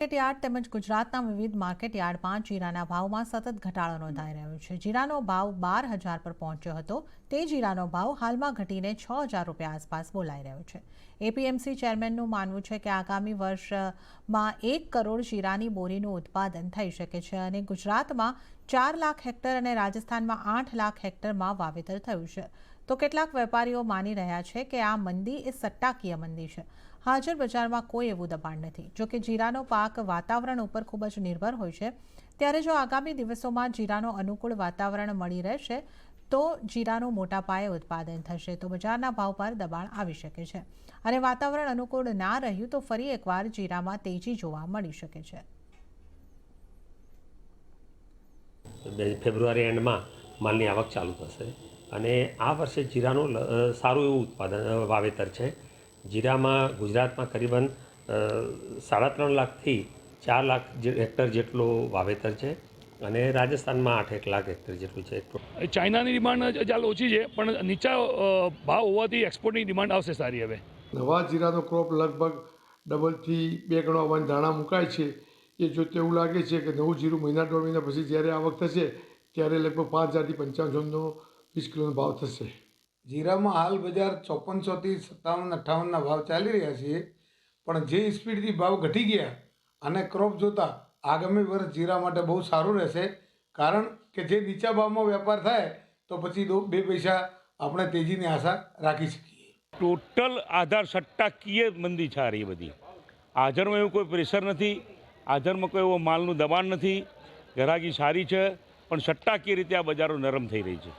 Market yard તેમજ ગુજરાતના વિવિધ માર્કેટયાર્ડમાં જીરાના ભાવમાં સતત ઘટાડો નોંધાઈ રહ્યો છે। જીરાનો ભાવ 12,000 પર પહોંચ્યો હતો તે જીરાનો ભાવ હાલમાં ઘટીને 6,000 રૂપિયા આસપાસ બોલાઈ રહ્યો છે। એપીએમસી ચેરમેનનું માનવું છે કે આગામી વર્ષમાં 1 કરોડ જીરાની બોરીનું ઉત્પાદન થઈ શકે છે અને ગુજરાતમાં 4 લાખ હેક્ટર અને રાજસ્થાનમાં 8 લાખ હેક્ટરમાં વાવેતર થયું છે। તો કેટલાક વેપારીઓ માની રહ્યા છે કે આ મંદી એ સટ્ટાકીય મંદી છે। હાજર બજારમાં કોઈ એવું દબાણ નથી। જો કે જીરાનો પાક વાતાવરણ ઉપર ખૂબ જ નિર્ભર હોય છે, ત્યારે જો આગામી દિવસોમાં જીરાનો અનુકૂળ વાતાવરણ મળી રહેશે તો જીરાનું મોટા પાયે ઉત્પાદન થશે તો બજારના ભાવ પર દબાણ આવી શકે છે અને વાતાવરણ અનુકૂળ ના રહ્યું તો ફરી એકવાર જીરામાં તેજી જોવા મળી શકે છે। ફેબ્રુઆરી એન્ડમાં માલની આવક ચાલુ થશે અને આ વર્ષે જીરાનું સારું એવું વાવેતર છે। જીરામાં ગુજરાતમાં કરીબન 3.5 લાખથી 4 લાખ હેક્ટર જેટલું વાવેતર છે અને રાજસ્થાનમાં 8 લાખ હેક્ટર જેટલું છે। ચાઇનાની ડિમાન્ડ ચાલ ઓછી છે પણ નીચા ભાવ હોવાથી એક્સપોર્ટની ડિમાન્ડ આવશે સારી। હવે નવા જીરાનો ક્રોપ લગભગ ડબલથી 2 ગણો આવવાની ધારણા મુકાય છે। એ જોતે એવું લાગે છે કે નવું જીરું મહિના 1.5 મહિના પછી જ્યારે આવક થશે ત્યારે લગભગ 5,000થી 55,000નો 20 કિલોનો ભાવ થશે। જીરામાં હાલ બજાર 5400થી 57-58ના ભાવ ચાલી રહ્યા છે, પણ જે સ્પીડથી ભાવ ઘટી ગયા અને ક્રોપ જોતાં આગામી વર્ષ જીરા માટે બહુ સારું રહેશે, કારણ કે જે નીચા ભાવમાં વેપાર થાય તો પછી 2 પૈસા આપણે તેજીની આશા રાખી શકીએ। ટોટલ આધાર સટ્ટાકીય મંદી છે આ રહી બધી। હાજરમાં એવું કોઈ પ્રેશર નથી, હાજરમાં કોઈ એવો માલનું દબાણ નથી, ગ્રાહકી સારી છે, પણ સટ્ટાકીય રીતે આ બજારો નરમ થઈ રહી છે।